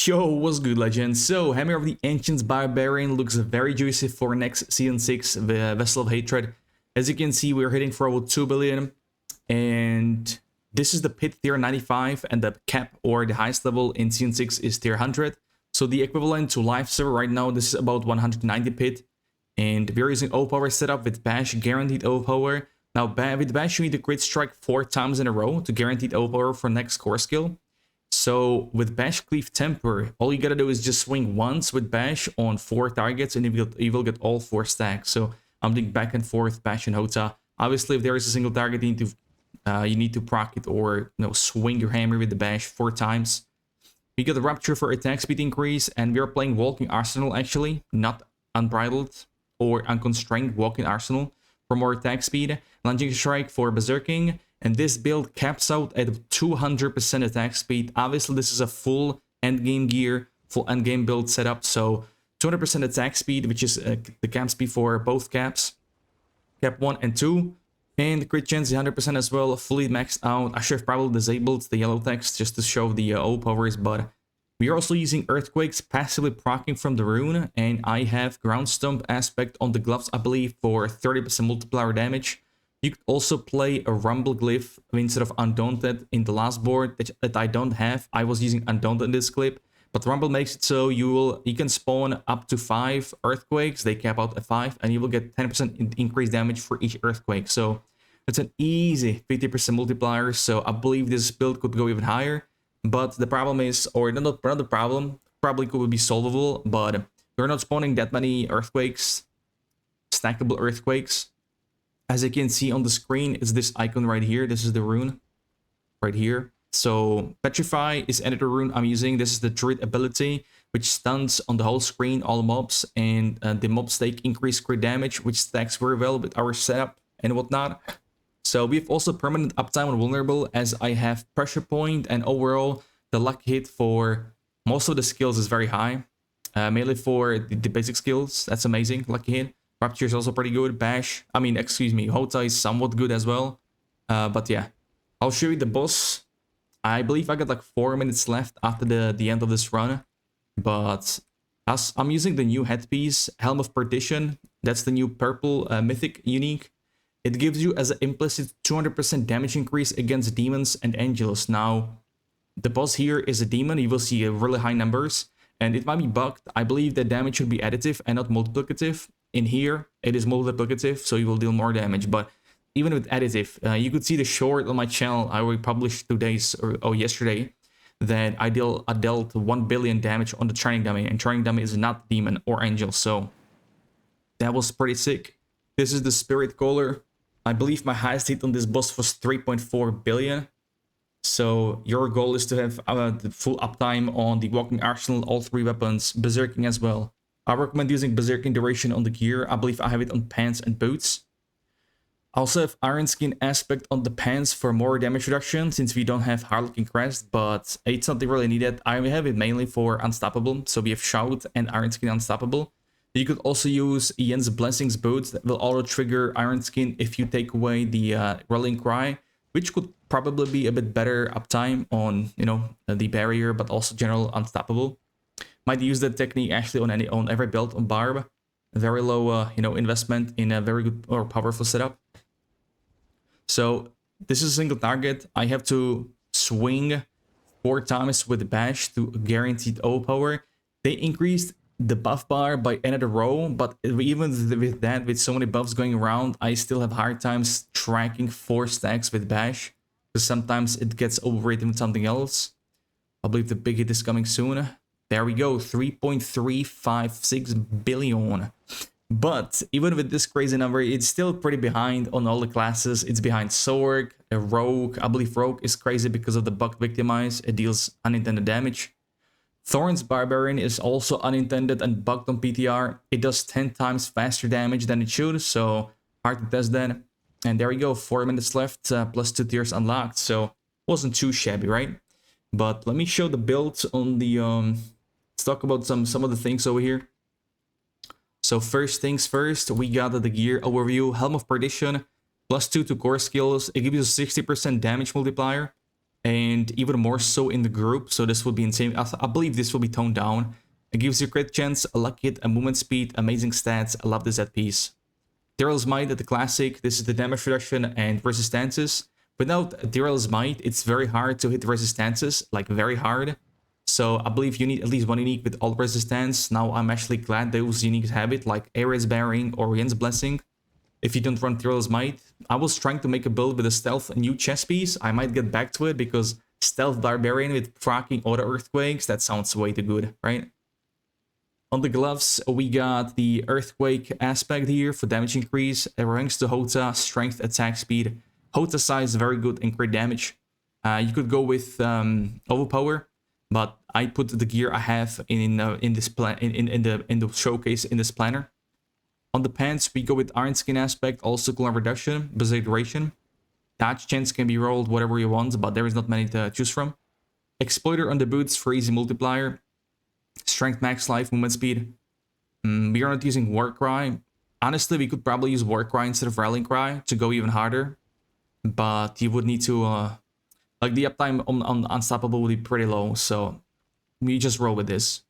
Yo, what's good, legend? So, Hammer of the Ancients Barbarian looks very juicy for next Season 6, the Vessel of Hatred. As you can see, we're hitting for about 2 billion, and this is the pit tier 95, and the cap or the highest level in Season 6 is tier 100. So the equivalent to live server right now, this is about 190 pit, and we're using O-Power setup with Bash, guaranteed O-Power. Now, with Bash, you need to crit strike 4 times in a row to guaranteed O-Power for next core skill. So with Bash Cleave Temper, all you gotta do is just swing once with Bash on 4 targets and you will get all 4 stacks. So I'm doing back and forth Bash and HotA. Obviously, if there is a single target, you need to proc it or swing your hammer with the Bash 4 times. We got the Rupture for attack speed increase, and we are playing Walking Arsenal actually, not Unbridled or Unconstrained Walking Arsenal for more attack speed. Lunging Strike for Berserking. And this build caps out at 200% attack speed. Obviously, this is a full endgame gear, full endgame build setup. So 200% attack speed, which is the cap speed for both caps. Cap 1 and 2. And the crit chance 100% as well, fully maxed out. I should have probably disabled the yellow text just to show the O powers, but we are also using Earthquakes, passively proccing from the rune. And I have Ground Stomp aspect on the gloves, I believe, for 30% multiplier damage. You could also play a Rumble Glyph instead of Undaunted in the last board that I don't have. I was using Undaunted in this clip, but Rumble makes it so you can spawn up to 5 Earthquakes. They cap out at 5, and you will get 10% increased damage for each Earthquake. So it's an easy 50% multiplier. So I believe this build could go even higher. But the problem is, or not the problem, probably could be solvable, but we're not spawning that many Earthquakes, stackable Earthquakes. As you can see on the screen, is this icon right here. This is the rune right here. So Petrify is another rune I'm using. This is the Druid ability, which stuns on the whole screen all mobs, and the mobs take increased crit damage, which stacks very well with our setup and whatnot. So we have also permanent uptime on vulnerable, as I have pressure point, and overall the luck hit for most of the skills is very high. Mainly for the basic skills, that's amazing, lucky hit. Rupture is also pretty good. Bash, HotA is somewhat good as well. But yeah, I'll show you the boss. I believe I got like 4 minutes left after the end of this run. But as I'm using the new headpiece, Helm of Perdition. That's the new purple mythic unique. It gives you as an implicit 200% damage increase against demons and angels. Now, the boss here is a demon. You will see really high numbers. And it might be bugged. I believe that damage should be additive and not multiplicative. In here, it is multiplicative, so you will deal more damage. But even with additive, you could see the short on my channel I will publish 2 days or yesterday that I dealt 1 billion damage on the training dummy, and training dummy is not demon or angel, so that was pretty sick. This is the Spirit Caller. I believe my highest hit on this boss was 3.4 billion. So your goal is to have the full uptime on the Walking Arsenal, all 3 weapons, Berserking as well. I recommend using Berserking duration on the gear. I believe I have it on pants and boots. I also have Iron Skin aspect on the pants for more damage reduction, since we don't have Harlequin Crest, but it's not really needed. I have it mainly for Unstoppable, so we have Shout and Iron Skin Unstoppable. You could also use Ian's Blessings boots that will auto trigger Iron Skin if you take away the Rallying Cry, which could probably be a bit better uptime on, the barrier, but also general Unstoppable. Might use that technique actually on every build on Barb. Very low, investment in a very good or powerful setup. So this is a single target. I have to swing 4 times with Bash to guaranteed O power. They increased the buff bar by another row, but even with that, with so many buffs going around, I still have hard times tracking 4 stacks with Bash, because sometimes it gets overrated with something else. I believe the big hit is coming soon. There we go, 3.356 billion. But even with this crazy number, it's still pretty behind on all the classes. It's behind Sorg, Rogue. I believe Rogue is crazy because of the bugged Victimize. It deals unintended damage. Thorn's Barbarian is also unintended and bugged on PTR. It does 10 times faster damage than it should, so hard to test that. And there we go, 4 minutes left, plus 2 tiers unlocked. So wasn't too shabby, right? But let me show the build on the let's talk about some of the things over here. So first things first, we got the gear overview. Helm of Perdition, +2 to core skills. It gives you a 60% damage multiplier. and even more so in the group. So this will be insane. I believe this will be toned down. It gives you crit chance, a lucky hit, a movement speed, amazing stats. I love this set piece. Derail's Might at the classic. This is the damage reduction and resistances. Without Derail's Might, it's very hard to hit resistances, like very hard. So I believe you need at least one unique with all resistance. Now I'm actually glad those uniques have it, like Ares Bearing or Yen's Blessing. If you don't run Derail's Might, I was trying to make a build with a stealth new chess piece. I might get back to it because stealth Barbarian with proccing auto earthquakes, that sounds way too good, right? On the gloves, we got the Earthquake aspect here for damage increase. It ranks to HotA, strength, attack speed. HotA size, very good in crit damage. You could go with overpower, but I put the gear I have in this plan in the showcase in this planner. On the pants, we go with Iron Skin aspect, also cooldown reduction, berserk duration. Dodge chance can be rolled whatever you want, but there is not many to choose from. Exploiter on the boots for easy multiplier. Strength, max life, movement speed. We are not using Warcry. Honestly, we could probably use Warcry instead of Rallying Cry to go even harder. But you would need to... like, the uptime on Unstoppable would be pretty low, so we just roll with this.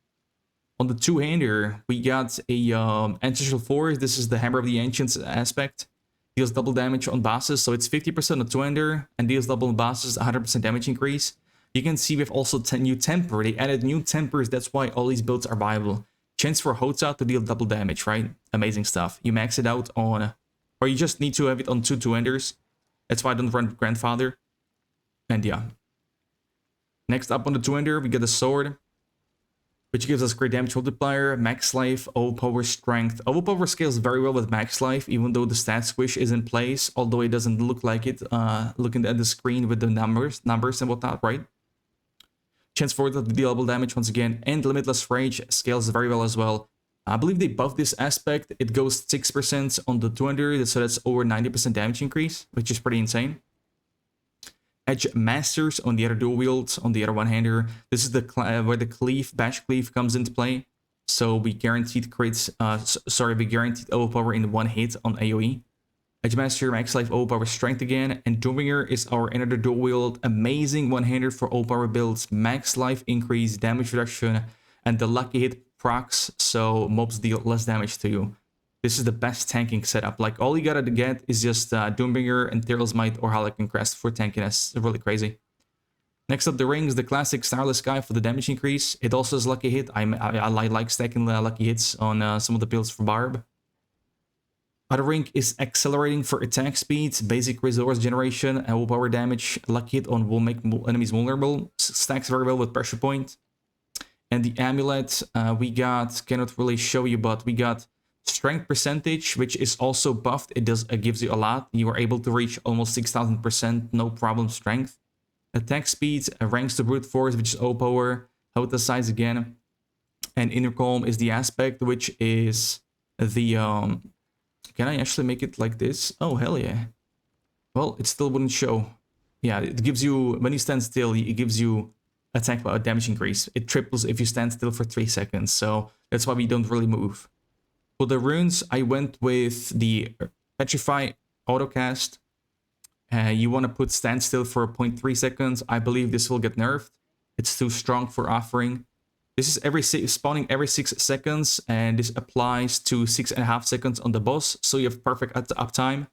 On the two-hander, we got a Ancestral Force. This is the Hammer of the Ancients aspect. Deals double damage on bosses, so it's 50% on two-hander, and deals double on bosses, 100% damage increase. You can see we've also new temper. They added new tempers. That's why all these builds are viable. Chance for HotA to deal double damage, right? Amazing stuff. You max it out on, or you just need to have it on two-handers. That's why I don't run Grandfather. And yeah. Next up on the two-hander, we get a sword, which gives us great damage multiplier, max life, overpower, strength. Overpower scales very well with max life, even though the stat squish is in place. Although it doesn't look like it, looking at the screen with the numbers and whatnot, right? Chance for it to deal double damage once again, and Limitless Rage scales very well as well. I believe they buffed this aspect. It goes 6% on the 200, so that's over 90% damage increase, which is pretty insane. Edge Masters on the other dual wield, on the other one-hander. This is the where the cleave, bash cleave comes into play. So we guaranteed crits, we guaranteed overpower in one hit on AoE. Edge Master, max life, overpower, strength again. And Doombringer is our another dual wield, amazing one-hander for overpower builds, max life increase, damage reduction, and the lucky hit procs, so mobs deal less damage to you. This is the best tanking setup. Like, all you gotta get is just Doombringer and Tyrell's Might or Harlequin Crest for tankiness. It's really crazy. Next up, the rings, the classic Starless Sky for the damage increase. It also has lucky hit. I like stacking lucky hits on some of the builds for Barb. Other ring is accelerating for attack speed, basic resource generation, and overpower damage. Lucky hit on will make enemies vulnerable. Stacks very well with pressure point. And the amulet, we got, cannot really show you, but we got strength percentage, which is also buffed. It gives you a lot. You are able to reach almost 6,000%, no problem strength. Attack speed, ranks to brute force, which is overpower. HotA size again. And inner calm is the aspect, which is the can I actually make it like this? Oh, hell yeah. Well, it still wouldn't show. Yeah, it gives you, when you stand still, it gives you attack damage increase. It triples if you stand still for 3 seconds, so that's why we don't really move. For the runes, I went with the Petrify Autocast. You want to put stand still for 0.3 seconds. I believe this will get nerfed. It's too strong for offering. This is spawning every 6 seconds, and this applies to 6.5 seconds on the boss, so you have perfect uptime.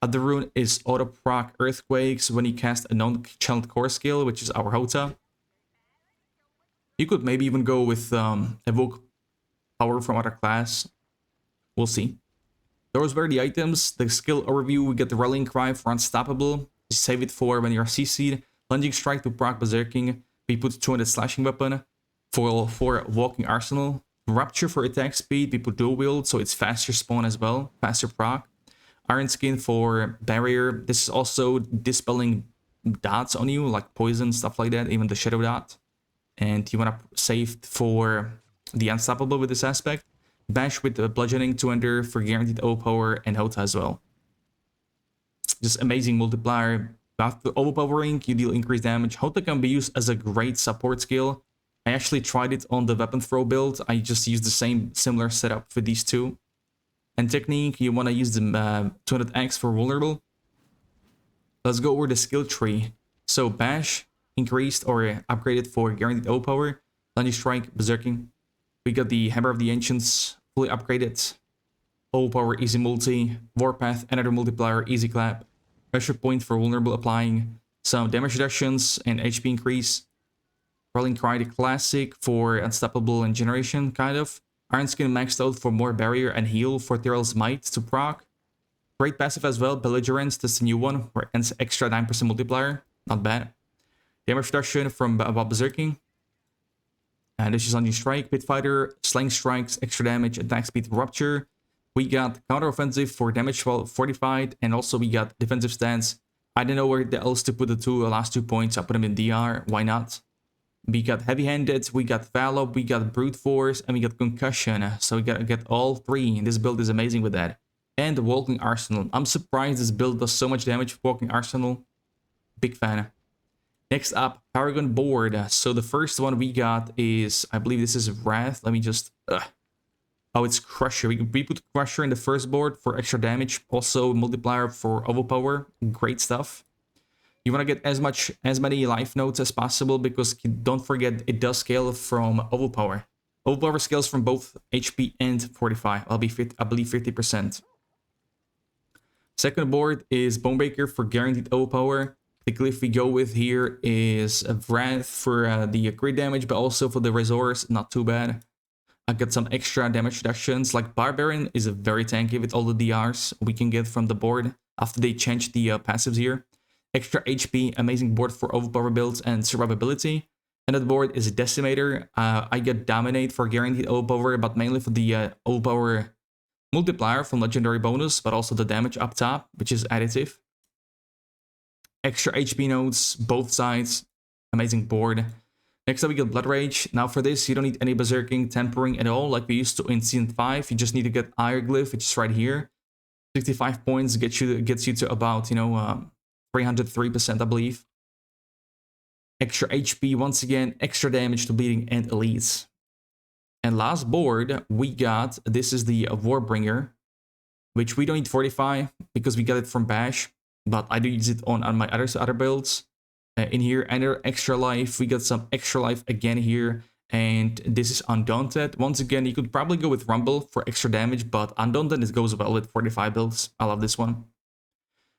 Other rune is auto proc earthquakes when you cast a non-channeled core skill, which is our HotA. You could maybe even go with evoke power from other class. We'll see. Those were the items. The skill overview, we get the Rallying Cry for Unstoppable. Save it for when you're CC'd. Lunging Strike to proc Berserking. We put 200 slashing weapon. For Walking Arsenal. Rupture for attack speed. We put dual wield, so it's faster spawn as well. Faster proc. Iron Skin for barrier. This is also dispelling dots on you, like poison, stuff like that. Even the shadow dot. And you want to save for the Unstoppable with this aspect. Bash with the bludgeoning to enter for guaranteed overpower, and HotA as well. Just amazing multiplier. After overpowering, you deal increased damage. HotA can be used as a great support skill. I actually tried it on the weapon throw build. I just used the similar setup for these two. And technique, you want to use the 200x for vulnerable. Let's go over the skill tree. So Bash, increased or upgraded for guaranteed overpower. Lunge Strike, Berserking. We got the Hammer of the Ancients fully upgraded. Overpower, Easy Multi. Warpath, another multiplier, Easy Clap. Pressure Point for vulnerable applying. Some damage reductions and HP increase. Rolling Cry, the classic for Unstoppable and Generation, kind of. Iron Skin maxed out for more barrier and heal for Tyrell's Might to proc. Great passive as well, Belligerence, that's the new one, where it's extra 9% multiplier. Not bad. Damage reduction from Berserking. And this is on your strike, Pit Fighter, Slang Strikes, extra damage, attack speed, Rupture. We got counter offensive for damage while fortified, and also we got defensive stance. I don't know where else to put the last 2 points. I put them in DR, why not? We got heavy-handed, we got Vallop, we got Brute Force, and we got Concussion. So we gotta get all three. This build is amazing with that. And the Walking Arsenal. I'm surprised this build does so much damage with Walking Arsenal. Big fan. Next up, Paragon board. So the first one we got is, I believe this is Wrath. Let me just... Oh, it's Crusher. We put Crusher in the first board for extra damage. Also multiplier for overpower. Great stuff. You want to get as many life nodes as possible, because don't forget it does scale from overpower. Overpower scales from both HP and 45. I believe 50%. Second board is Bonebreaker for guaranteed overpower. The glyph we go with here is Wrath for the crit damage, but also for the resource, not too bad. I got some extra damage reductions, like Barbarian is very tanky with all the DRs we can get from the board after they changed the passives here. Extra HP, amazing board for overpower builds and survivability. And that board is a Decimator. I get Dominate for guaranteed overpower, but mainly for the overpower multiplier from legendary bonus, but also the damage up top, which is additive. Extra HP nodes, both sides. Amazing board. Next up we get Blood Rage. Now for this, you don't need any Berserking, Tempering at all, like we used to in Season 5. You just need to get Iron Glyph, which is right here. 65 points gets you to about, 303%, I believe. Extra HP, once again, extra damage to bleeding and elites. And last board, we got, this is the Warbringer, which we don't need fortify because we got it from Bash, but I do use it on my other builds. In here, another extra life, we got some extra life again here, and this is Undaunted. Once again, you could probably go with Rumble for extra damage, but Undaunted, it goes well with 45 builds. I love this one.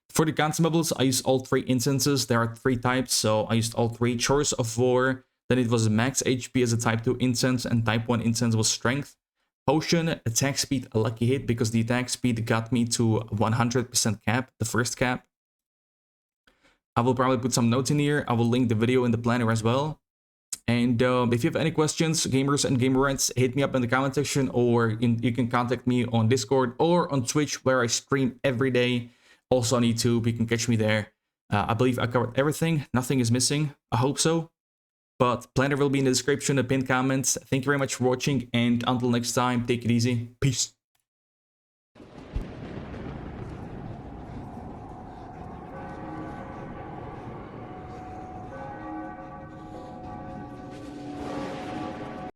For the Consumables, I used all three instances. There are 3 types, so I used all 3. Chores of War, then it was max HP as a type 2 instance, and type 1 instance was Strength. Potion, attack speed, a lucky hit, because the attack speed got me to 100% cap, the first cap. I will probably put some notes in here. I will link the video in the planner as well. And if you have any questions, gamers and gamerettes, hit me up in the comment section, or you can contact me on Discord or on Twitch, where I stream every day. Also on YouTube, you can catch me there. I believe I covered everything. Nothing is missing. I hope so. But planner will be in the description, the pinned comments. Thank you very much for watching, and until next time, take it easy. Peace.